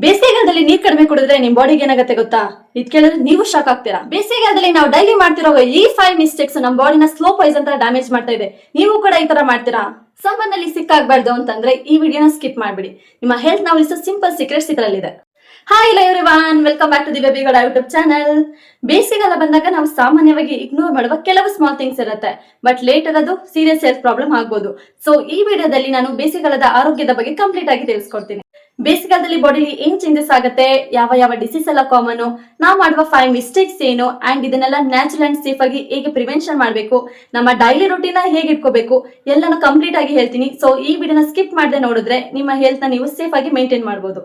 ಬೇಸಿಗೆಗಾಲದಲ್ಲಿ ನೀರ್ ಕಡಿಮೆ ಕುಡಿದ್ರೆ ನಿಮ್ ಬಾಡಿಗೆ ಏನಾಗುತ್ತೆ ಗೊತ್ತಾ? ಇದ್ ಕೇಳಿದ್ರೆ ನೀವು ಶಾಕ್ ಆಗ್ತೀರಾ. ಬೇಸಿಗೆಗಾಲದಲ್ಲಿ ನಾವು ಡೈಲಿ ಮಾಡ್ತಿರೋ ಈ 5 ಮಿಸ್ಟೇಕ್ಸ್ ನಮ್ ಬಾಡಿನ ಸ್ಲೋ ಪಾಯ್ಸನ್ ತರ ಡ್ಯಾಮೇಜ್ ಮಾಡ್ತಾ ಇದೆ. ನೀವು ಕೂಡ ಈ ತರ ಮಾಡ್ತೀರಾ? ಸಮ್ಮರ್ ನಲ್ಲಿ ಸಿಕ್ಕಾಗಬಾರ್ದು ಅಂತಂದ್ರೆ ಈ ವಿಡಿಯೋನ ಸ್ಕಿಪ್ ಮಾಡ್ಬಿಡಿ. ನಿಮ್ಮ ಹೆಲ್ತ್ ನ ಉಳಿಸೋ ಸಿಂಪಲ್ ಸೀಕ್ರೆಟ್ಸ್ ಇದರಲ್ಲಿದೆ. Hi everyone, welcome back to the ಬೇಬಿಗಳ ಯೂಟ್ಯೂಬ್ ಚಾನಲ್. ಬೇಸಿಗೆಗಾಲ ಬಂದಾಗ ನಾವು ಸಾಮಾನ್ಯವಾಗಿ ಇಗ್ನೋರ್ ಮಾಡುವ ಕೆಲವು ಸ್ಮಾಲ್ ಥಿಂಗ್ಸ್ ಇರುತ್ತೆ, ಬಟ್ ಲೇಟರ್ ಅದು ಸೀರಿಯಸ್ ಹೆಲ್ತ್ ಪ್ರಾಬ್ಲಮ್ ಆಗ್ಬೋದು. ಸೊ ಈ ವಿಡಿಯೋದಲ್ಲಿ ನಾನು ಬೇಸಿಗೆಗಾಲದ ಆರೋಗ್ಯದ ಬಗ್ಗೆ ಕಂಪ್ಲೀಟ್ ಆಗಿ ತಿಳಿಸ್ಕೊಡ್ತೀನಿ. ಬೇಸಿಗೆಗಾಲದಲ್ಲಿ ಬಾಡಿಲಿ ಏನ್ ಚೇಂಜಸ್ ಆಗುತ್ತೆ, ಯಾವ ಯಾವ ಡಿಸೀಸ್ ಎಲ್ಲ ಕಾಮನ್, ನಾವು ಮಾಡುವ 5 ಮಿಸ್ಟೇಕ್ಸ್ ಏನು, ಅಂಡ್ ಇದನ್ನೆಲ್ಲ ನ್ಯಾಚುರಲ್ ಅಂಡ್ ಸೇಫ್ ಆಗಿ ಹೇಗೆ ಪ್ರಿವೆನ್ಷನ್ ಮಾಡಬೇಕು, ನಮ್ಮ ಡೈಲಿ ರೂಟೀನ್ ಹೇಗೆ ಇಟ್ಕೋಬೇಕು ಎಲ್ಲಾನು ಕಂಪ್ಲೀಟ್ ಆಗಿ ಹೇಳ್ತೀನಿ. ಸೊ ಈ ವಿಡಿಯೋನ ಸ್ಕಿಪ್ ಮಾಡದೆ ನೋಡಿದ್ರೆ ನಿಮ್ಮ ಹೆಲ್ತ್ ನ ನೀವು ಸೇಫ್ ಆಗಿ ಮೇಂಟೈನ್ ಮಾಡಬಹುದು.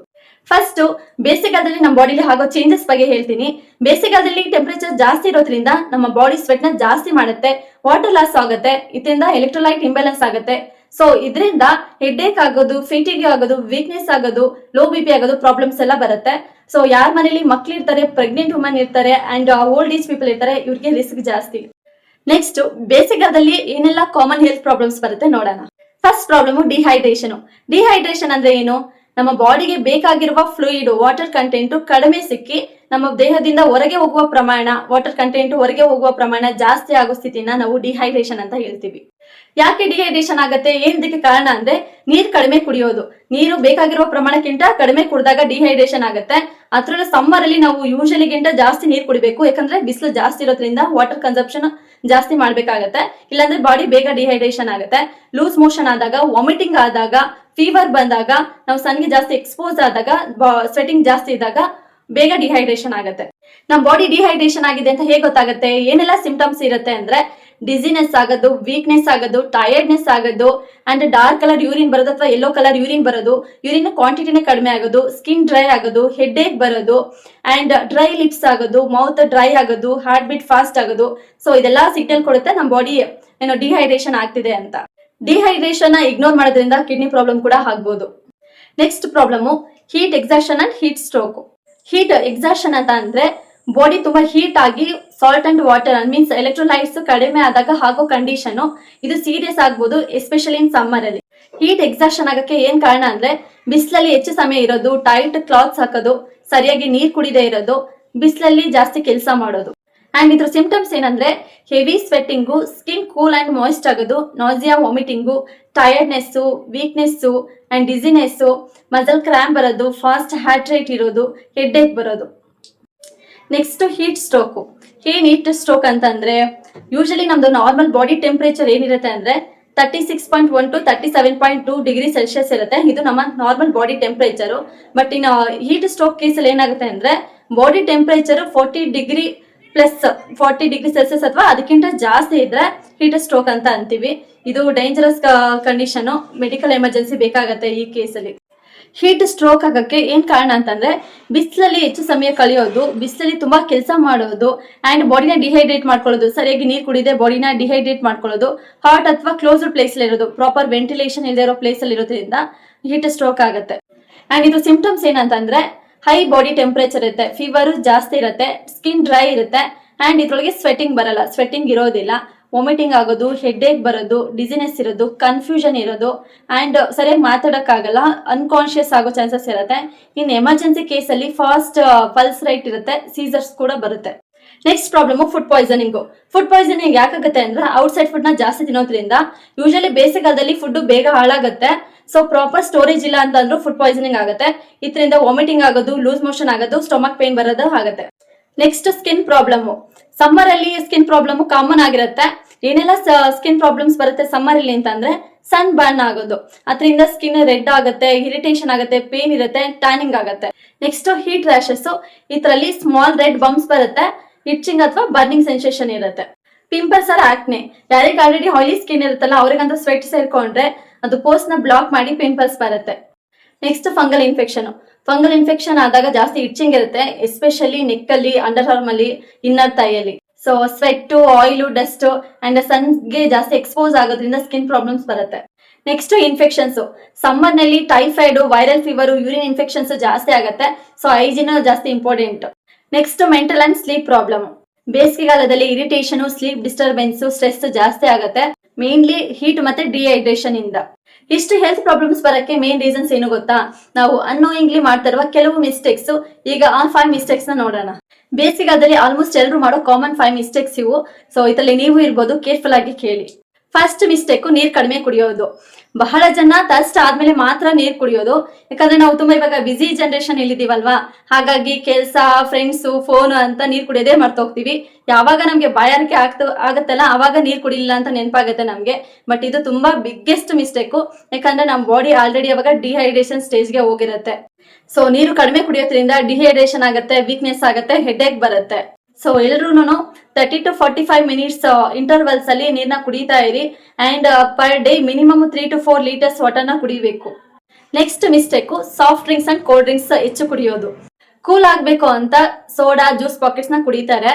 ಫಸ್ಟ್, ಬೇಸಿಗೆಗಾಲದಲ್ಲಿ ನಮ್ಮ ಬಾಡಿಲಿ ಆಗೋ ಚೇಂಜಸ್ ಬಗ್ಗೆ ಹೇಳ್ತೀನಿ. ಬೇಸಿಗೆಗಾಲದಲ್ಲಿ ಟೆಂಪರೇಚರ್ ಜಾಸ್ತಿ ಇರೋದ್ರಿಂದ ನಮ್ಮ ಬಾಡಿ ಸ್ವೆಟ್ ನ ಜಾಸ್ತಿ ಮಾಡುತ್ತೆ, ವಾಟರ್ ಲಾಸ್ ಆಗುತ್ತೆ, ಇದರಿಂದ ಎಲೆಕ್ಟ್ರೋಲೈಟ್ ಇಂಬ್ಯಾಲೆನ್ಸ್ ಆಗುತ್ತೆ. ಸೊ ಇದರಿಂದ ಹೆಡ್ಏಕ್ ಆಗೋದು, ಫೇಟಿಗ್ ಆಗೋದು, ವೀಕ್ನೆಸ್ ಆಗೋದು, ಲೋ ಬಿಪಿ ಆಗೋದು ಪ್ರಾಬ್ಲಮ್ಸ್ ಎಲ್ಲ ಬರುತ್ತೆ. ಸೊ ಯಾರ ಮನೇಲಿ ಮಕ್ಳು ಇರ್ತಾರೆ, ಪ್ರೆಗ್ನೆಂಟ್ ವುಮನ್ ಇರ್ತಾರೆ, ಅಂಡ್ ಓಲ್ಡ್ ಏಜ್ ಪೀಪಲ್ ಇರ್ತಾರೆ, ಇವ್ರಿಗೆ ರಿಸ್ಕ್ ಜಾಸ್ತಿ. ನೆಕ್ಸ್ಟ್, ಬೇಸಿಗೆಗಾಲದಲ್ಲಿ ಏನೆಲ್ಲ ಕಾಮನ್ ಹೆಲ್ತ್ ಪ್ರಾಬ್ಲಮ್ಸ್ ಬರುತ್ತೆ ನೋಡೋಣ. First problem dehydration. ಡಿಹೈಡ್ರೇಷನ್ ಅಂದ್ರೆ ಏನು? ನಮ್ಮ ಬಾಡಿಗೆ ಬೇಕಾಗಿರುವ ಫ್ಲೂಯಿಡ್, ವಾಟರ್ ಕಂಟೆಂಟ್ ಕಡಿಮೆ ಸಿಕ್ಕಿ ನಮ್ಮ ದೇಹದಿಂದ ಹೊರಗೆ ಹೋಗುವ ಪ್ರಮಾಣ, ವಾಟರ್ ಕಂಟೆಂಟ್ ಹೊರಗೆ ಹೋಗುವ ಪ್ರಮಾಣ ಜಾಸ್ತಿ ಆಗೋ ಸ್ಥಿತಿನ ನಾವು ಡಿಹೈಡ್ರೇಷನ್ ಅಂತ ಹೇಳ್ತೀವಿ. ಯಾಕೆ ಡಿಹೈಡ್ರೇಷನ್ ಆಗುತ್ತೆ, ಏನಕ್ಕೆ ಕಾರಣ ಅಂದ್ರೆ ನೀರ್ ಕಡಿಮೆ ಕುಡಿಯೋದು. ನೀರು ಬೇಕಾಗಿರುವ ಪ್ರಮಾಣಕ್ಕಿಂತ ಕಡಿಮೆ ಕುಡಿದಾಗ ಡಿಹೈಡ್ರೇಷನ್ ಆಗುತ್ತೆ. ಅದ್ರಲ್ಲೂ ಸಮ್ಮರ್ ಅಲ್ಲಿ ನಾವು ಯೂಶಲಿಗಿಂತ ಜಾಸ್ತಿ ನೀರ್ ಕುಡಿಬೇಕು, ಯಾಕಂದ್ರೆ ಬಿಸಿಲು ಜಾಸ್ತಿ ಇರೋದ್ರಿಂದ ವಾಟರ್ ಕನ್ಸಂಪ್ಷನ್ ಜಾಸ್ತಿ ಮಾಡ್ಬೇಕಾಗತ್ತೆ. ಇಲ್ಲಾಂದ್ರೆ ಬಾಡಿ ಬೇಗ ಡಿಹೈಡ್ರೇಷನ್ ಆಗುತ್ತೆ. ಲೂಸ್ ಮೋಷನ್ ಆದಾಗ, ವಾಮಿಟಿಂಗ್ ಆದಾಗ, ಫೀವರ್ ಬಂದಾಗ, ನಾವು ಸನ್ಗೆ ಜಾಸ್ತಿ ಎಕ್ಸ್ಪೋಸ್ ಆದಾಗ, ಸ್ವೆಟಿಂಗ್ ಜಾಸ್ತಿ ಇದ್ದಾಗ ಬೇಗ ಡಿಹೈಡ್ರೇಷನ್ ಆಗುತ್ತೆ. ನಮ್ಮ ಬಾಡಿ ಡಿಹೈಡ್ರೇಷನ್ ಆಗಿದೆ ಅಂತ ಹೇಗೆ ಗೊತ್ತಾಗುತ್ತೆ? ಏನೆಲ್ಲ ಸಿಂಪ್ಟಮ್ಸ್ ಇರುತ್ತೆ ಅಂದ್ರೆ ಡಿಸಿನೆಸ್ ಆಗೋದು, ವೀಕ್ನೆಸ್ ಆಗೋದು, ಟಯರ್ಡ್ನೆಸ್ ಆಗೋದು, ಅಂಡ್ ಡಾರ್ಕ್ ಕಲರ್ ಯೂರಿನ್ ಬರೋದು ಅಥವಾ ಯೆಲ್ಲೋ ಕಲರ್ ಯೂರಿನ್ ಬರೋದು, ಯೂರಿನ್ ಕ್ವಾಂಟಿಟಿನೇ ಕಡಿಮೆ ಆಗೋದು, ಸ್ಕಿನ್ ಡ್ರೈ ಆಗೋದು, ಹೆಡ್ ಏಕ್ ಬರೋದು, ಅಂಡ್ ಡ್ರೈ ಲಿಪ್ಸ್ ಆಗೋದು, ಮೌತ್ ಡ್ರೈ ಆಗೋದು, ಹಾರ್ಟ್ ಬೀಟ್ ಫಾಸ್ಟ್ ಆಗೋದು. ಸೊ ಇದೆಲ್ಲ ಸಿಗ್ನಲ್ ಕೊಡುತ್ತೆ ನಮ್ಮ ಬಾಡಿ ಏನೋ ಡಿಹೈಡ್ರೇಷನ್ ಆಗ್ತಿದೆ ಅಂತ. ಡಿಹೈಡ್ರೇಷನ್ ಇಗ್ನೋರ್ ಮಾಡೋದ್ರಿಂದ ಕಿಡ್ನಿ ಪ್ರಾಬ್ಲಮ್ ಕೂಡ ಆಗ್ಬೋದು. Next problem heat exhaustion and heat stroke. Heat exhaustion ಅಂತ ಅಂದ್ರೆ ಬಾಡಿ ತುಂಬಾ ಹೀಟ್ ಆಗಿ salt and water means electrolytes ಕಡಿಮೆ ಆದಾಗ ಆಗೋ ಕಂಡೀಷನ್. ಇದು ಸೀರಿಯಸ್ ಆಗ್ಬೋದು, ಎಸ್ಪೆಷಲಿ ಇನ್ ಸಮ್ಮರ್ ಅಲ್ಲಿ. ಹೀಟ್ ಎಕ್ಸಾಷನ್ ಆಗಕ್ಕೆ ಏನ್ ಕಾರಣ ಅಂದ್ರೆ ಬಿಸಿಲಲ್ಲಿ ಹೆಚ್ಚು ಸಮಯ ಇರೋದು, ಟೈಟ್ ಕ್ಲಾತ್ಸ್ ಹಾಕೋದು, ಸರಿಯಾಗಿ ನೀರ್ ಕುಡಿದೇ ಇರೋದು, ಬಿಸಿಲಲ್ಲಿ ಜಾಸ್ತಿ ಕೆಲಸ ಮಾಡೋದು. ಅಂಡ್ ಇದ್ರ ಸಿಂಪ್ಟಮ್ಸ್ ಏನಂದ್ರೆ heavy sweating, skin cool and moist ಆಗೋದು, nausea, vomiting, tiredness, weakness and dizziness, muscle cramp ಬರೋದು, ಫಾಸ್ಟ್ ಹಾರ್ಟ್ ರೇಟ್ ಇರೋದು, ಹೆಡ್ ಏಕ್ ಬರೋದು. Next heat stroke. ಏನ್ ಹೀಟ್ ಸ್ಟ್ರೋಕ್ ಅಂತಂದ್ರೆ ಯೂಶಲಿ ನಮ್ದು ನಾರ್ಮಲ್ ಬಾಡಿ ಟೆಂಪರೇಚರ್ ಏನಿರುತ್ತೆ ಅಂದ್ರೆ 36.1 to 37.2 ಡಿಗ್ರಿ ಸೆಲ್ಸಿಯಸ್ ಇರುತ್ತೆ. ಇದು ನಮ್ಮ normal body temperature. But in heat stroke ಕೇಸಲ್ಲಿ ಏನಾಗುತ್ತೆ ಅಂದ್ರೆ body temperature 40 degree plus 40 degree Celsius ಅಥವಾ ಅದಕ್ಕಿಂತ ಜಾಸ್ತಿ ಇದ್ರೆ ಹೀಟ್ ಸ್ಟ್ರೋಕ್ ಅಂತ ಅಂತೀವಿ. ಇದು ಡೇಂಜರಸ್ ಕಂಡೀಷನ್, ಮೆಡಿಕಲ್ ಎಮರ್ಜೆನ್ಸಿ ಬೇಕಾಗತ್ತೆ ಈ ಕೇಸಲ್ಲಿ. ಹೀಟ್ ಸ್ಟ್ರೋಕ್ ಆಗಕ್ಕೆ ಏನ್ ಕಾರಣ ಅಂತಂದ್ರೆ ಬಿಸಿಲಲ್ಲಿ ಹೆಚ್ಚು ಸಮಯ ಕಳೆಯೋದು, ಬಿಸಿಲಲ್ಲಿ ತುಂಬಾ ಕೆಲಸ ಮಾಡೋದು, ಅಂಡ್ ಬಾಡಿನ ಡಿಹೈಡ್ರೇಟ್ ಮಾಡ್ಕೊಳ್ಳೋದು, ಸರಿಯಾಗಿ ನೀರು ಕುಡಿದೆ ಬಾಡಿನ ಡಿಹೈಡ್ರೇಟ್ ಮಾಡ್ಕೊಳ್ಳೋದು, ಹಾಟ್ ಅಥವಾ ಕ್ಲೋಸ್ಡ್ ಪ್ಲೇಸ್ ಅಲ್ಲಿ ಇರೋದು, ಪ್ರಾಪರ್ ವೆಂಟಿಲೇಷನ್ ಇಲ್ಲದೆ ಇರೋ ಪ್ಲೇಸ್ ಅಲ್ಲಿ ಇರೋದ್ರಿಂದ ಹೀಟ್ ಸ್ಟ್ರೋಕ್ ಆಗುತ್ತೆ. ಅಂಡ್ ಇದು ಸಿಂಪ್ಟಮ್ಸ್ ಏನಂತಂದ್ರೆ ಹೈ ಬಾಡಿ ಟೆಂಪರೇಚರ್ ಇರುತ್ತೆ, ಫೀವರ್ ಜಾಸ್ತಿ ಇರುತ್ತೆ, ಸ್ಕಿನ್ ಡ್ರೈ ಇರುತ್ತೆ, ಅಂಡ್ ಇದ್ರೊಳಗೆ ಸ್ವೆಟಿಂಗ್ ಬರಲ್ಲ, ಸ್ವೆಟಿಂಗ್ ಇರೋದಿಲ್ಲ, ವಾಮಿಟಿಂಗ್ ಆಗೋದು, ಹೆಡ್ ಏಕ್ ಬರೋದು, ಡಿಸಿನೆಸ್ ಇರೋದು, ಕನ್ಫ್ಯೂಷನ್ ಇರೋದು, ಅಂಡ್ ಸರಿಯಾಗಿ ಮಾತಾಡಕ್ಕಾಗಲ್ಲ, ಅನ್ಕಾನ್ಶಿಯಸ್ ಆಗೋ ಚಾನ್ಸಸ್ ಇರುತ್ತೆ. ಇನ್ ಎಮರ್ಜೆನ್ಸಿ ಕೇಸಲ್ಲಿ ಫಾಸ್ಟ್ ಪಲ್ಸ್ ರೈಟ್ ಇರುತ್ತೆ, ಸೀಸರ್ಸ್ ಕೂಡ ಬರುತ್ತೆ. Next problem food poisoning. Food poisoning ಯಾಕಾಗುತ್ತೆ ಅಂದ್ರೆ ಔಟ್ಸೈಡ್ ಫುಡ್ ನ ಜಾಸ್ತಿ ತಿನ್ನೋದ್ರಿಂದ. ಯೂಶಲಿ ಬೇಸಿಗೆಗಾಲದಲ್ಲಿ ಫುಡ್ ಬೇಗ ಹಾಳಾಗುತ್ತೆ, ಸೊ ಪ್ರಾಪರ್ ಸ್ಟೋರೇಜ್ ಇಲ್ಲ ಅಂತಂದ್ರೂ ಫುಡ್ ಪಾಯ್ಸನಿಂಗ್ ಆಗುತ್ತೆ. ಇದರಿಂದ ವಾಮಿಟಿಂಗ್ ಆಗೋದು, ಲೂಸ್ ಮೋಷನ್ ಆಗೋದು, ಸ್ಟೊಮಕ್ ಪೇನ್ ಬರೋದು ಆಗುತ್ತೆ. Next skin problem. ಸಮ್ಮರ್ ಅಲ್ಲಿ ಸ್ಕಿನ್ ಪ್ರಾಬ್ಲಮ್ ಕಾಮನ್ ಆಗಿರುತ್ತೆ. ಏನೆಲ್ಲ ಸ್ಕಿನ್ ಪ್ರಾಬ್ಲಮ್ಸ್ ಬರುತ್ತೆ ಸಮ್ಮರ್ ಅಲ್ಲಿ ಅಂತಂದ್ರೆ ಸನ್ ಬರ್ನ್ ಆಗೋದು, ಅದರಿಂದ ಸ್ಕಿನ್ ರೆಡ್ ಆಗುತ್ತೆ, ಇರಿಟೇಷನ್ ಆಗುತ್ತೆ, ಪೇನ್ ಇರುತ್ತೆ, ಟ್ಯಾನಿಂಗ್ ಆಗುತ್ತೆ. Next heat rashes. ಇದರಲ್ಲಿ ಸ್ಮಾಲ್ ರೆಡ್ ಬಂಪ್ಸ್ ಬರುತ್ತೆ, ಇಚ್ಚಿಂಗ್ ಅಥವಾ ಬರ್ನಿಂಗ್ ಸೆನ್ಸೇಷನ್ ಇರುತ್ತೆ. Pimples or acne. ಯಾರಿಗೆ ಆಲ್ರೆಡಿ ಆಯಿಲಿ ಸ್ಕಿನ್ ಇರುತ್ತಲ್ಲ ಅವ್ರಿಗಂತ ಸ್ವೆಟ್ ಸೇರ್ಕೊಂಡ್ರೆ ಅದು ಪೋಸ್ಟ್ ನ ಬ್ಲಾಕ್ ಮಾಡಿ ಪಿಂಪಲ್ಸ್ ಬರುತ್ತೆ. Next fungal infection. Fungal infection ಆದಾಗ ಜಾಸ್ತಿ ಇಚ್ಚಿಂಗ್ ಇರುತ್ತೆ, ಎಸ್ಪೆಷಲಿ ನೆಕ್ ಅಲ್ಲಿ, ಅಂಡರ್ ಆರ್ಮ್ ಅಲ್ಲಿ, ಇನ್ನರ್ ಥೈಯಲ್ಲಿ. So sweat, oil, dust and ಸನ್ಗೆ ಜಾಸ್ತಿ ಎಕ್ಸ್ಪೋಸ್ ಆಗೋದ್ರಿಂದ ಸ್ಕಿನ್ ಪ್ರಾಬ್ಲಮ್ಸ್ ಬರುತ್ತೆ. Next infections. ಸಮ್ಮರ್ ನಲ್ಲಿ typhoid, viral fever, urine infections ಜಾಸ್ತಿ ಆಗುತ್ತೆ. ಸೊ ಹೈಜಿನ್ ಜಾಸ್ತಿ important. Next mental and sleep problem. ಬೇಸಿಗೆಗಾಲದಲ್ಲಿ ಇರಿಟೇಷನ್, ಸ್ಲೀಪ್ ಡಿಸ್ಟರ್ಬೆನ್ಸ್, ಸ್ಟ್ರೆಸ್ ಜಾಸ್ತಿ ಆಗುತ್ತೆ, ಮೇನ್ಲಿ ಹೀಟ್ ಮತ್ತೆ ಡಿಹೈಡ್ರೇಷನ್ ಇಂದ. ಇಷ್ಟು ಹೆಲ್ತ್ ಪ್ರಾಬ್ಲಮ್ಸ್ ಬರಕ್ಕೆ ಮೇನ್ ರೀಸನ್ಸ್ ಏನು ಗೊತ್ತಾ? ನಾವು ಅನ್ನೋಯಿಂಗ್ಲಿ ಮಾಡ್ತಾ ಇರುವ ಕೆಲವು ಮಿಸ್ಟೇಕ್ಸ್. ಈಗ ಆ 5 ಮಿಸ್ಟೇಕ್ಸ್ ನ ನೋಡೋಣ. ಬೇಸಿಕ್ ಆದಲ್ಲಿ ಆಲ್ಮೋಸ್ಟ್ ಎಲ್ಲರೂ ಮಾಡೋ ಕಾಮನ್ 5 ಮಿಸ್ಟೇಕ್ಸ್ ಇವು. ಸೊ ಇದರಲ್ಲಿ ನೀವು ಇರ್ಬೋದು, ಕೇರ್ಫುಲ್ ಆಗಿ ಕೇಳಿ. ಫಸ್ಟ್ ಮಿಸ್ಟೇಕ್, ನೀರ್ ಕಡಿಮೆ ಕುಡಿಯೋದು. ಬಹಳ ಜನ ತಸ್ಟ್ ಆದ್ಮೇಲೆ ಮಾತ್ರ ನೀರ್ ಕುಡಿಯೋದು. ಯಾಕಂದ್ರೆ ನಾವು ತುಂಬಾ ಇವಾಗ ಬಿಸಿ ಜನರೇಷನ್ ಇಲ್ಲಿದೀವಲ್ವಾ, ಹಾಗಾಗಿ ಕೆಲಸ, ಫ್ರೆಂಡ್ಸ್, ಫೋನ್ ಅಂತ ನೀರ್ ಕುಡಿಯೋದೇ ಮರ್ತೋಗ್ತೀವಿ. ಯಾವಾಗ ನಮ್ಗೆ ಬಾಯಾರಿಕೆ ಆಗತ್ತಲ್ಲ ಅವಾಗ ನೀರ್ ಕುಡಿಲಿಲ್ಲ ಅಂತ ನೆನಪಾಗುತ್ತೆ ನಮ್ಗೆ. ಬಟ್ ಇದು ತುಂಬಾ ಬಿಗ್ಗೆಸ್ಟ್ ಮಿಸ್ಟೇಕು. ಯಾಕಂದ್ರೆ ನಮ್ ಬಾಡಿ ಆಲ್ರೆಡಿ ಅವಾಗ ಡಿಹೈಡ್ರೇಷನ್ ಸ್ಟೇಜ್ಗೆ ಹೋಗಿರುತ್ತೆ. ಸೊ ನೀರು ಕಡಿಮೆ ಕುಡಿಯೋದ್ರಿಂದ ಡಿಹೈಡ್ರೇಷನ್ ಆಗುತ್ತೆ, ವೀಕ್ನೆಸ್ ಆಗುತ್ತೆ, ಹೆಡ್ಏಕ್ ಬರುತ್ತೆ. ಸೊ ಎಲ್ರೂನು 30 to 45 ಮಿನಿಟ್ಸ್ ಇಂಟರ್ವಲ್ಸ್ ಅಲ್ಲಿ ನೀರ್ನ ಕುಡಿತಾ ಇರಿ. And per day minimum 3 to 4 litres ವಾಟರ್ನ ಕುಡಿಬೇಕು. Next mistake, soft drinks and cold drinks ಹೆಚ್ಚು ಕುಡಿಯೋದು. ಕೂಲ್ ಆಗ್ಬೇಕು ಅಂತ ಸೋಡಾ, ಜ್ಯೂಸ್ ಪಾಕೆಟ್ಸ್ ನ ಕುಡಿತಾರೆ.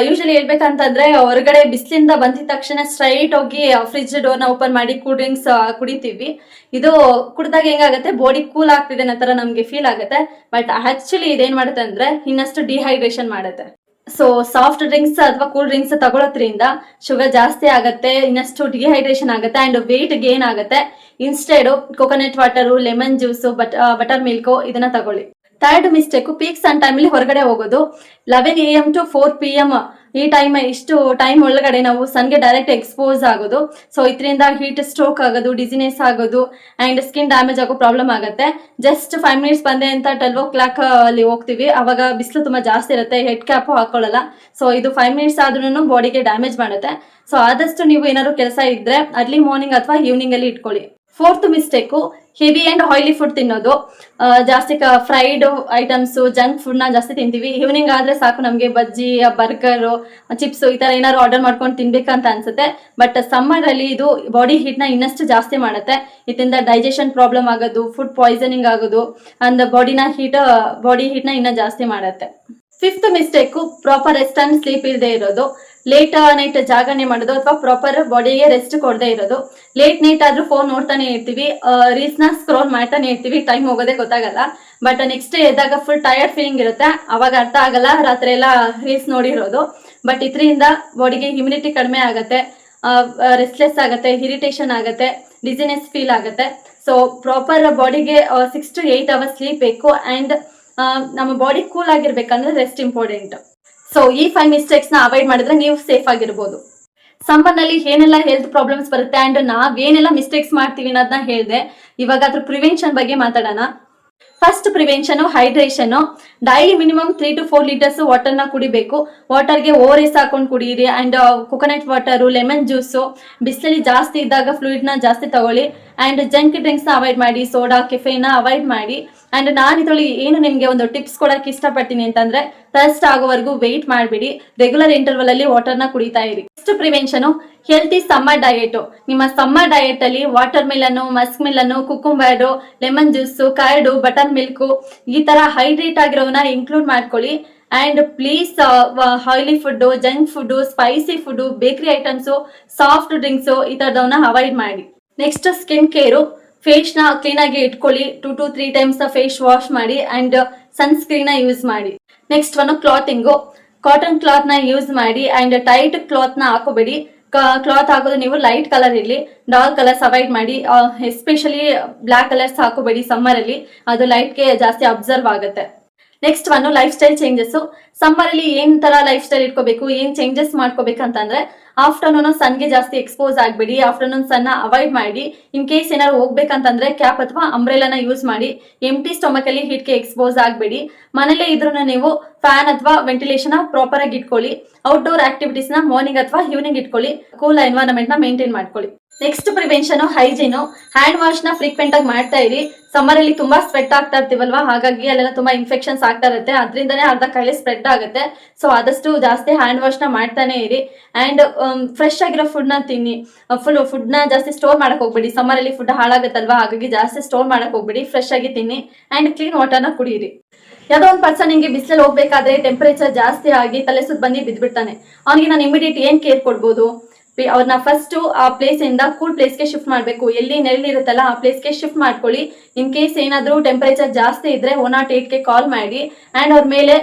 ಯೂಶಲಿ ಹೇಳ್ಬೇಕಂತಂದ್ರೆ ಹೊರಗಡೆ ಬಿಸಿಲಿಂದ ಬಂದಿದ ತಕ್ಷಣ ಸ್ಟ್ರೈಟ್ ಹೋಗಿ ಫ್ರಿಜ್ ಡೋರ್ನ ಓಪನ್ ಮಾಡಿ ಕೂಲ್ ಡ್ರಿಂಕ್ಸ್ ಕುಡಿತೀವಿ. ಇದು ಕುಡಿದಾಗ ಹೆಂಗಾಗುತ್ತೆ, ಬಾಡಿ ಕೂಲ್ ಆಗ್ತಿದೆ ಅನ್ನೋ ತರ ನಮ್ಗೆ ಫೀಲ್ ಆಗುತ್ತೆ. ಬಟ್ ಆಕ್ಚುಲಿ ಇದೇನ್ ಮಾಡುತ್ತೆ ಅಂದ್ರೆ ಇನ್ನಷ್ಟು ಡಿಹೈಡ್ರೇಷನ್ ಮಾಡುತ್ತೆ. ಸೊ ಸಾಫ್ಟ್ ಡ್ರಿಂಕ್ಸ್ ಅಥವಾ ಕೂಲ್ ಡ್ರಿಂಕ್ಸ್ ತಗೊಳೋದ್ರಿಂದ ಶುಗರ್ ಜಾಸ್ತಿ ಆಗುತ್ತೆ, ಇನ್ನಷ್ಟು ಡಿಹೈಡ್ರೇಷನ್ ಆಗುತ್ತೆ ಅಂಡ್ ವೇಟ್ ಗೇನ್ ಆಗುತ್ತೆ. Instead coconut water, lemon juice, butter milk ಇದನ್ನ ತಗೊಳ್ಳಿ. ಥರ್ಡ್ ಮಿಸ್ಟೇಕ್, ಪೀಕ್ಸ್ ಅಂಡ್ ಟೈಮಲ್ಲಿ ಹೊರಗಡೆ ಹೋಗೋದು. 11 AM to 4 PM ಈ ಇಷ್ಟು ಟೈಮ್ ಒಳಗಡೆ ನಾವು ಸನ್ಗೆ ಡೈರೆಕ್ಟ್ ಎಕ್ಸ್ಪೋಸ್ ಆಗೋದು. ಸೊ ಇದರಿಂದ ಹೀಟ್ ಸ್ಟ್ರೋಕ್ ಆಗೋದು, ಡಿಸಿನೆಸ್ ಆಗೋದು ಅಂಡ್ ಸ್ಕಿನ್ ಡ್ಯಾಮೇಜ್ ಆಗೋ ಪ್ರಾಬ್ಲಮ್ ಆಗುತ್ತೆ. ಜಸ್ಟ್ 5 ಮಿನಿಟ್ಸ್ ಬಂದೆ ಅಂತ 12 o'clock ಅಲ್ಲಿ ಹೋಗ್ತೀವಿ, ಅವಾಗ ಬಿಸಿಲು ತುಂಬಾ ಜಾಸ್ತಿ ಇರುತ್ತೆ, ಹೆಡ್ ಕ್ಯಾಪ್ ಹಾಕೊಳ್ಳಲ್ಲ. ಸೊ ಇದು 5 ಮಿನಿಟ್ಸ್ ಆದ್ರೂ ಬಾಡಿಗೆ ಡ್ಯಾಮೇಜ್ ಮಾಡುತ್ತೆ. ಸೊ ಆದಷ್ಟು ನೀವು ಏನಾದ್ರು ಕೆಲಸ ಇದ್ರೆ ಅರ್ಲಿ ಮಾರ್ನಿಂಗ್ ಅಥವಾ ಈವ್ನಿಂಗ್ ಅಲ್ಲಿ ಇಟ್ಕೊಳ್ಳಿ. Fourth mistake, heavy and oily food ತಿನ್ನೋದು. ಜಾಸ್ತಿ ಫ್ರೈಡ್ ಐಟಮ್ಸ್, ಜಂಕ್ ಫುಡ್ ನ ಜಾಸ್ತಿ ತಿಂತೀವಿ. ಈವ್ನಿಂಗ್ ಆದ್ರೆ ಸಾಕು ನಮ್ಗೆ ಬಜ್ಜಿ, ಬರ್ಗರ್, ಚಿಪ್ಸ್ ಈ ತರ ಏನಾದ್ರು ಆರ್ಡರ್ ಮಾಡ್ಕೊಂಡು ತಿನ್ಬೇಕಂತ ಅನ್ಸುತ್ತೆ. ಬಟ್ ಸಮ್ಮರ್ ಅಲ್ಲಿ ಇದು ಬಾಡಿ ಹೀಟ್ ನ ಇನ್ನಷ್ಟು ಜಾಸ್ತಿ ಮಾಡುತ್ತೆ. ಇದರಿಂದ ಡೈಜೆಷನ್ ಪ್ರಾಬ್ಲಮ್ ಆಗೋದು, ಫುಡ್ ಪಾಯ್ಸನಿಂಗ್ ಆಗೋದು ಅಂಡ್ ಬಾಡಿ ಹೀಟ್ ನ ಇನ್ನ ಜಾಸ್ತಿ ಮಾಡುತ್ತೆ. Fifth mistake, proper rest and sleep ಇಲ್ಲದೆ ಇರೋದು. ಲೇಟ್ ನೈಟ್ ಜಾಗರಣೆ ಮಾಡೋದು ಅಥವಾ ಪ್ರಾಪರ್ ಬಾಡಿಗೆ ರೆಸ್ಟ್ ಕೊಡದೆ ಇರೋದು. ಲೇಟ್ ನೈಟ್ ಆದ್ರೂ ಫೋನ್ ನೋಡ್ತಾನೆ ಇರ್ತೀವಿ, ರೀಲ್ಸ್ ನ ಸ್ಕ್ರೋಲ್ ಮಾಡ್ತಾನೆ ಇರ್ತೀವಿ, ಟೈಮ್ ಹೋಗೋದೇ ಗೊತ್ತಾಗಲ್ಲ. ಬಟ್ ನೆಕ್ಸ್ಟ್ ಡೇ ಎದ್ದಾಗ ಫುಲ್ ಟಯರ್ಡ್ ಫೀಲಿಂಗ್ ಇರುತ್ತೆ, ಅವಾಗ ಅರ್ಥ ಆಗಲ್ಲ ರಾತ್ರಿ ಎಲ್ಲ ರೀಲ್ಸ್ ನೋಡಿರೋದು. ಬಟ್ ಇದರಿಂದ ಬಾಡಿಗೆ ಇಮ್ಯುನಿಟಿ ಕಡಿಮೆ ಆಗುತ್ತೆ, ರೆಸ್ಟ್ಲೆಸ್ ಆಗುತ್ತೆ, ಇರಿಟೇಷನ್ ಆಗುತ್ತೆ, ಡಿಸಿನೆಸ್ ಫೀಲ್ ಆಗುತ್ತೆ. ಸೊ ಪ್ರಾಪರ್ ಬಾಡಿಗೆ 6 to 8 hours ಸ್ಲೀಪ್ ಬೇಕು ಅಂಡ್ ನಮ್ಮ ಬಾಡಿ ಕೂಲ್ ಆಗಿರ್ಬೇಕಂದ್ರೆ ರೆಸ್ಟ್ ಇಂಪಾರ್ಟೆಂಟ್. ಸೊ ಈ 5 ಮಿಸ್ಟೇಕ್ಸ್ ನ ಅವಾಯ್ಡ್ ಮಾಡಿದ್ರೆ ನೀವು ಸೇಫ್ ಆಗಿರ್ಬೋದು. ಸಮ್ಮರ್ ನಲ್ಲಿ ಏನೆಲ್ಲ ಹೆಲ್ತ್ ಪ್ರಾಬ್ಲಮ್ಸ್ ಬರುತ್ತೆ ಅಂಡ್ ನಾವೇನೆಲ್ಲ ಮಿಸ್ಟೇಕ್ಸ್ ಮಾಡ್ತೀವಿ ಅನ್ನೋದನ್ನ ಹೇಳಿದೆ. ಇವಾಗ ಅದ್ರ ಪ್ರಿವೆನ್ಷನ್ ಬಗ್ಗೆ ಮಾತಾಡೋಣ. First prevention, hydration. Daily minimum 3 to 4 litres ವಾಟರ್ನ ಕುಡಿಬೇಕು. ವಾಟರ್ಗೆ ORS ಹಾಕೊಂಡು ಕುಡಿಯಿರಿ and coconut water, lemon juice. ಬಿಸಿಲಲ್ಲಿ ಜಾಸ್ತಿ ಇದ್ದಾಗ ಫ್ಲೂಯಿಡ್ ನ ಜಾಸ್ತಿ ತಗೊಳ್ಳಿ ಅಂಡ್ ಜಂಕ್ ಡ್ರಿಂಕ್ಸ್ ನ ಅವಾಯ್ಡ್ ಮಾಡಿ, ಸೋಡಾ, ಕೆಫೆನ್ ಅವಾಯ್ಡ್ ಮಾಡಿ. ಅಂಡ್ ನಾನು ಇದ್ರಲ್ಲಿ ಏನು ನಿಮ್ಗೆ ಒಂದು ಟಿಪ್ಸ್ ಕೊಡಕ್ಕೆ ಇಷ್ಟಪಡ್ತೀನಿ ಅಂತಂದ್ರೆ, ಥರ್ಸ್ಟ್ ಆಗೋವರೆಗೂ ವೆಯ್ಟ್ ಮಾಡಬೇಡಿ, ರೆಗ್ಯುಲರ್ ಇಂಟರ್ವಲ್ ಅಲ್ಲಿ ವಾಟರ್ನ ಕುಡಿತಾ ಇರಿ. Next prevention, healthy summer diet. ನಿಮ್ಮ ಸಮ್ಮರ್ ಡಯಟ್ ಅಲ್ಲಿ watermelon, muskmelon, cucumber, lemon juice, curd, buttermilk ಈ ತರ ಹೈಡ್ರೇಟ್ ಆಗಿರೋವನ್ನ ಇನ್ಕ್ಲೂಡ್ ಮಾಡ್ಕೊಳ್ಳಿ. And please oily food, junk food, spicy food, bakery items, soft drinks ಈ ತರದವನ್ನ avoid ಮಾಡಿ. Next skin care. Face ನ clean ಆಗಿ ಇಟ್ಕೊಳ್ಳಿ. 2 to 3 times ಫೇಸ್ ವಾಶ್ ಮಾಡಿ ಅಂಡ್ ಸನ್ಸ್ಕ್ರೀನ್ ನ ಯೂಸ್ ಮಾಡಿ. Next one clothing. Cotton cloth ನ ಯೂಸ್ ಮಾಡಿ ಅಂಡ್ ಟೈಟ್ ಕ್ಲಾತ್ ನ ಹಾಕೋಬೇಡಿ. ಕ್ಲಾತ್ ಹಾಕೋದು ನೀವು ಲೈಟ್ ಕಲರ್ ಇರಲಿ, ಡಾರ್ಕ್ ಕಲರ್ಸ್ ಅವಾಯ್ಡ್ ಮಾಡಿ. ಎಸ್ಪೆಷಲಿ ಬ್ಲಾಕ್ ಕಲರ್ಸ್ ಹಾಕೋಬೇಡಿ ಸಮ್ಮರ್ ಅಲ್ಲಿ, ಅದು ಲೈಟ್ಗೆ ಜಾಸ್ತಿ ಅಬ್ಸರ್ವ್ ಆಗುತ್ತೆ. Next one life style changes. Summer ಅಲ್ಲಿ ಏನ್ ತರ ಲೈಫ್ ಸ್ಟೈಲ್ ಇಟ್ಕೋಬೇಕು, ಏನ್ ಚೇಂಜಸ್ ಮಾಡ್ಕೋಬೇಕಂತಂದ್ರೆ, ಆಫ್ಟರ್ನೂನ್ ಸನ್ಗೆ ಜಾಸ್ತಿ ಎಕ್ಸ್ಪೋಸ್ ಆಗಬೇಡಿ, ಆಫ್ಟರ್ನೂನ್ ಸನ್ನ ಅವಾಯ್ಡ್ ಮಾಡಿ. ಇನ್ ಕೇಸ್ ಏನಾದ್ರು ಹೋಗ್ಬೇಕಂತಂದ್ರೆ ಕ್ಯಾಪ್ ಅಥವಾ ಅಂಬ್ರೆಲಾನ ಯೂಸ್ ಮಾಡಿ. ಎಂಟಿ ಸ್ಟೊಮಕ್ ಅಲ್ಲಿ ಹೀಟ್ಗೆ ಎಕ್ಸ್ಪೋಸ್ ಆಗಬೇಡಿ. ಮನೇಲೆ ಇದ್ರೂ ನೀವು ಫ್ಯಾನ್ ಅಥವಾ ವೆಂಟಿಲೇಷನ್ ಪ್ರಾಪರ್ ಆಗಿ ಇಟ್ಕೊಳ್ಳಿ. ಔಟ್ಡೋರ್ ಆಕ್ಟಿವಿಟೀಸ್ ನ ಮಾರ್ನಿಂಗ್ ಅಥವಾ ಈವ್ನಿಂಗ್ ಇಟ್ಕೊಳ್ಳಿ. ಕೂಲ್ ಎನ್ವೈರನ್ಮೆಂಟ್ ನ ಮೇಂಟೈನ್ ಮಾಡ್ಕೊಳ್ಳಿ. Next prevention, hygiene. Hand wash ನ ಫ್ರೀಕ್ವೆಂಟ್ ಆಗಿ ಮಾಡ್ತಾ ಇರಿ. ಸಮ್ಮರ್ ಅಲ್ಲಿ ತುಂಬಾ ಸ್ವೆಟ್ ಆಗ್ತಾ ಇರ್ತೀವಲ್ವಾ, ಹಾಗಾಗಿ ಅಲ್ಲೆಲ್ಲ ತುಂಬಾ ಇನ್ಫೆಕ್ಷನ್ಸ್ ಆಗ್ತಾ ಇರುತ್ತೆ, ಅದರಿಂದನೇ ಅರ್ಧ ಕಾಯಿಲೆ ಸ್ಪ್ರೆಡ್ ಆಗುತ್ತೆ. ಸೊ ಆದಷ್ಟು ಜಾಸ್ತಿ ಹ್ಯಾಂಡ್ ವಾಶ್ ನ ಮಾಡ್ತಾನೆ ಇರಿ. ಅಂಡ್ ಫ್ರೆಶ್ ಆಗಿರೋ ಫುಡ್ ನ ತಿನ್ನಿ. ಫುಡ್ ನ ಜಾಸ್ತಿ ಸ್ಟೋರ್ ಮಾಡಕ್ ಹೋಗ್ಬೇಡಿ. ಸಮ್ಮರ್ ಅಲ್ಲಿ ಫುಡ್ ಹಾಳಾಗತ್ತಲ್ವಾ, ಹಾಗಾಗಿ ಜಾಸ್ತಿ ಸ್ಟೋರ್ ಮಾಡಕ್ ಹೋಗ್ಬೇಡಿ. ಫ್ರೆಶ್ ಆಗಿ ತಿನ್ನಿ ಅಂಡ್ ಕ್ಲೀನ್ ವಾಟರ್ ನ ಕುಡಿಯಿರಿ. ಯಾವ್ದೋ ಒಂದು ಪರ್ಸನ್ ಹಿಂಗೆ ಬಿಸಿಲಲ್ಲಿ ಹೋಗ್ಬೇಕಾದ್ರೆ ಟೆಂಪರೇಚರ್ ಜಾಸ್ತಿ ಆಗಿ ತಲೆ ಸುತ್ತ ಬಂದು ಬಿದ್ಬಿಡ್ತಾನೆ. ಅವ್ನಿಗೆ ನಾನು ಇಮಿಡಿಯೇಟ್ ಏನ್ ಕೇರ್ ಕೊಡ್ಬೋದು? ಅವ್ರನ್ನ ಫಸ್ಟ್ ಆ ಪ್ಲೇಸ್ ಇಂದ ಕೂಲ್ ಪ್ಲೇಸ್ಗೆ ಶಿಫ್ಟ್ ಮಾಡಬೇಕು. ಎಲ್ಲಿ ನೆರಳಿರುತ್ತಲ್ಲ ಆ ಪ್ಲೇಸ್ಗೆ ಶಿಫ್ಟ್ ಮಾಡ್ಕೊಳ್ಳಿ. ಇನ್ ಕೇಸ್ ಏನಾದ್ರೂ ಟೆಂಪರೇಚರ್ ಜಾಸ್ತಿ ಇದ್ರೆ 108ಗೆ ಕಾಲ್ ಮಾಡಿ ಅಂಡ್ ಅವ್ರ ಮೇಲೆ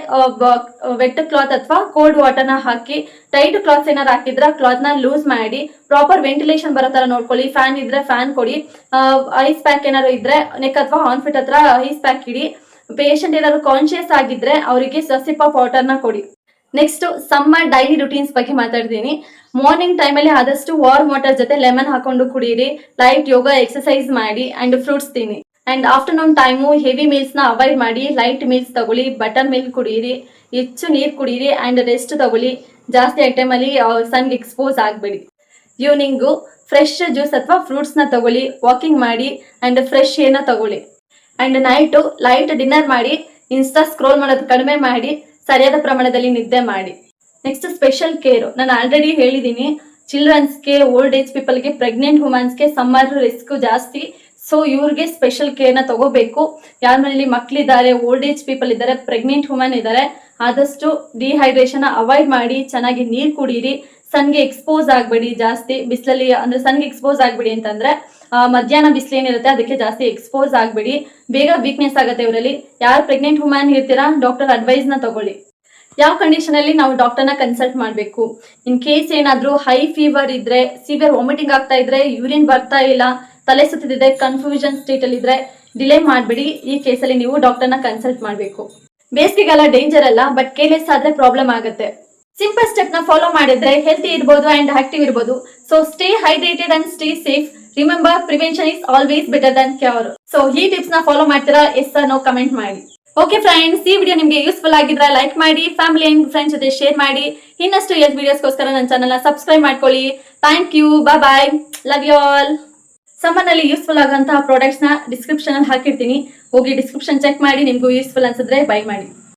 ವೆಟ್ ಕ್ಲಾತ್ ಅಥವಾ ಕೋಲ್ಡ್ ವಾಟರ್ನ ಹಾಕಿ, ಟೈಟ್ ಕ್ಲಾತ್ಸ್ ಏನಾದ್ರು ಹಾಕಿದ್ರೆ ಕ್ಲಾತ್ ನ ಲೂಸ್ ಮಾಡಿ, ಪ್ರಾಪರ್ ವೆಂಟಿಲೇಷನ್ ಬರೋ ತರ ನೋಡ್ಕೊಳ್ಳಿ. ಫ್ಯಾನ್ ಇದ್ರೆ ಫ್ಯಾನ್ ಕೊಡಿ, ಐಸ್ ಪ್ಯಾಕ್ ಏನಾದ್ರು ಇದ್ರೆ ನೆಕ್ ಅಥವಾ ಹಾನ್ಫಿಟ್ ಹತ್ರ ಐಸ್ ಪ್ಯಾಕ್ ಇಡಿ. ಪೇಷಂಟ್ ಏನಾದ್ರು ಕಾನ್ಶಿಯಸ್ ಆಗಿದ್ರೆ ಅವರಿಗೆ ಸಿಪ್ ಆಫ್ ವಾಟರ್ನ ಕೊಡಿ. ನೆಕ್ಸ್ಟ್ ಸಮ್ಮರ್ ಡೈಲಿ ರುಟೀನ್ಸ್ ಬಗ್ಗೆ ಮಾತಾಡ್ತೀನಿ. ಮಾರ್ನಿಂಗ್ ಟೈಮಲ್ಲಿ ಆದಷ್ಟು ವಾರ್ಮ್ ವಾಟರ್ ಜೊತೆ ಲೆಮನ್ ಹಾಕೊಂಡು ಕುಡೀರಿ, ಲೈಟ್ ಯೋಗ ಎಕ್ಸರ್ಸೈಸ್ ಮಾಡಿ ಅಂಡ್ ಫ್ರೂಟ್ಸ್ ತಿನ್ನಿ. And afternoon time heavy meals ನ ಅವಾಯ್ಡ್ ಮಾಡಿ, ಲೈಟ್ ಮೀಲ್ಸ್ ತಗೊಳ್ಳಿ, ಬಟರ್ ಮಿಲ್ಕ್ ಕುಡೀರಿ, ಹೆಚ್ಚು ನೀರು ಕುಡೀರಿ ಅಂಡ್ ರೆಸ್ಟ್ ತಗೊಳ್ಳಿ. ಜಾಸ್ತಿ ಐಟಮ್ ಅಲ್ಲಿ ಸನ್ಗೆ ಎಕ್ಸ್ಪೋಸ್ ಆಗಬೇಡಿ. ಈವ್ನಿಂಗು ಫ್ರೆಶ್ ಜ್ಯೂಸ್ ಅಥವಾ ಫ್ರೂಟ್ಸ್ ನ ತಗೊಳ್ಳಿ, ವಾಕಿಂಗ್ ಮಾಡಿ ಅಂಡ್ ಫ್ರೆಶ್ ಏನ ತಗೊಳ್ಳಿ. ಅಂಡ್ ನೈಟು ಲೈಟ್ ಡಿನ್ನರ್ ಮಾಡಿ, ಇನ್ಸ್ಟಾ ಸ್ಕ್ರೋಲ್ ಮಾಡೋದು ಕಡಿಮೆ ಮಾಡಿ, ಸರಿಯಾದ ಪ್ರಮಾಣದಲ್ಲಿ ನಿದ್ದೆ ಮಾಡಿ. ನೆಕ್ಸ್ಟ್ ಸ್ಪೆಷಲ್ ಕೇರ್, ನಾನು ಆಲ್ರೆಡಿ ಹೇಳಿದ್ದೀನಿ, ಚಿಲ್ಡ್ರನ್ಸ್ಗೆ, ಓಲ್ಡ್ ಏಜ್ ಪೀಪಲ್ಗೆ, ಪ್ರೆಗ್ನೆಂಟ್ ವುಮೆನ್ಸ್ಗೆ ಸಮ್ಮರ್ ರಿಸ್ಕ್ ಜಾಸ್ತಿ. ಸೊ ಇವ್ರಿಗೆ ಸ್ಪೆಷಲ್ ಕೇರ್ನ ತಗೋಬೇಕು. ಯಾರ ಮನೇಲಿ ಮಕ್ಕಳಿದ್ದಾರೆ, ಓಲ್ಡ್ ಏಜ್ ಪೀಪಲ್ ಇದ್ದಾರೆ, ಪ್ರೆಗ್ನೆಂಟ್ ವುಮೆನ್ ಇದ್ದಾರೆ, ಆದಷ್ಟು ಡಿಹೈಡ್ರೇಷನ್ ಅವಾಯ್ಡ್ ಮಾಡಿ, ಚೆನ್ನಾಗಿ ನೀರು ಕುಡೀರಿ, ಸನ್ಗೆ ಎಕ್ಸ್ಪೋಸ್ ಆಗಬೇಡಿ. ಜಾಸ್ತಿ ಬಿಸಿಲಲ್ಲಿ ಅಂದ್ರೆ ಸನ್ಗೆ ಎಕ್ಸ್ಪೋಸ್ ಆಗಬೇಡಿ ಅಂತಂದ್ರೆ ಮಧ್ಯಾಹ್ನ ಬಿಸಿಲು ಏನಿರುತ್ತೆ ಅದಕ್ಕೆ ಜಾಸ್ತಿ ಎಕ್ಸ್ಪೋಸ್ ಆಗಬೇಡಿ, ಬೇಗ ವೀಕ್ನೆಸ್ ಆಗುತ್ತೆ ಇವರಲ್ಲಿ. ಯಾರು ಪ್ರೆಗ್ನೆಂಟ್ ವುಮೆನ್ ಇರ್ತೀರಾ ಡಾಕ್ಟರ್ ಅಡ್ವೈಸ್ನ ತಗೊಳ್ಳಿ. ಯಾವ ಕಂಡೀಷನ್ ಅಲ್ಲಿ ನಾವು ಡಾಕ್ಟರ್ನ ಕನ್ಸಲ್ಟ್ ಮಾಡಬೇಕು? ಇನ್ ಕೇಸ್ ಏನಾದ್ರೂ ಹೈ ಫೀವರ್ ಇದ್ರೆ, ಸಿವಿಯರ್ ವಾಮಿಟಿಂಗ್ ಆಗ್ತಾ ಇದ್ರೆ, ಯೂರಿನ್ ಬರ್ತಾ ಇಲ್ಲ, ತಲೆ ಸುತ್ತಿದೆ, ಕನ್ಫ್ಯೂಷನ್ ಸ್ಟೇಟ್ ಅಲ್ಲಿ ಇದ್ರೆ ಡಿಲೇ ಮಾಡಬೇಡಿ. ಈ ಕೇಸಲ್ಲಿ ನೀವು ಡಾಕ್ಟರ್ನ ಕನ್ಸಲ್ಟ್ ಮಾಡಬೇಕು. ಬೇಸಿಗೆಗಾಲ ಡೇಂಜರ್ ಅಲ್ಲ, ಬಟ್ ಕೇರ್ಲೆಸ್ ಆದ್ರೆ ಪ್ರಾಬ್ಲಮ್ ಆಗುತ್ತೆ. ಸಿಂಪಲ್ ಸ್ಟೆಪ್ ನ ಫಾಲೋ ಮಾಡಿದ್ರೆ ಹೆಲ್ತಿ ಇರ್ಬೋದು ಅಂಡ್ ಆಕ್ಟಿವ್ ಇರ್ಬೋದು. So stay hydrated and stay safe. Remember, prevention is always better than cure. So ಈ ಟಿಪ್ಸ್ ನ ಫಾಲೋ ಮಾಡ್ತೀರಾ? ಎಸ್ ಆರ್ ನೋ ಕಮೆಂಟ್ ಮಾಡಿ. ಓಕೆ ಫ್ರೆಂಡ್ಸ್, ಈ ವಿಡಿಯೋ ನಿಮಗೆ ಯೂಸ್ಫುಲ್ ಆಗಿದ್ರೆ ಲೈಕ್ ಮಾಡಿ, ಫ್ಯಾಮಿಲಿ ಅಂಡ್ ಫ್ರೆಂಡ್ಸ್ ಜೊತೆ ಶೇರ್ ಮಾಡಿ. ಇನ್ನಷ್ಟು ಎಸ್ ವಿಡಿಯೋಸ್ಗೋಸ್ಕರ ನನ್ನ ಚಾನಲ್ ನ ಸಬ್ಸ್ಕ್ರೈಬ್ ಮಾಡ್ಕೊಳ್ಳಿ. Thank you, bye, love you all. Summer ನಲ್ಲಿ ಯೂಸ್ಫುಲ್ ಆಗುವಂತಹ ಪ್ರಾಡಕ್ಟ್ಸ್ ನ ಡಿಸ್ಕ್ರಿಪ್ಷನ್ ಅಲ್ಲಿ ಹಾಕಿರ್ತೀನಿ, ಹೋಗಿ ಡಿಸ್ಕ್ರಿಪ್ಷನ್ ಚೆಕ್ ಮಾಡಿ. ನಿಮ್ಗೂ ಯೂಸ್ಫುಲ್ ಅನ್ಸಿದ್ರೆ ಬೈ ಮಾಡಿ.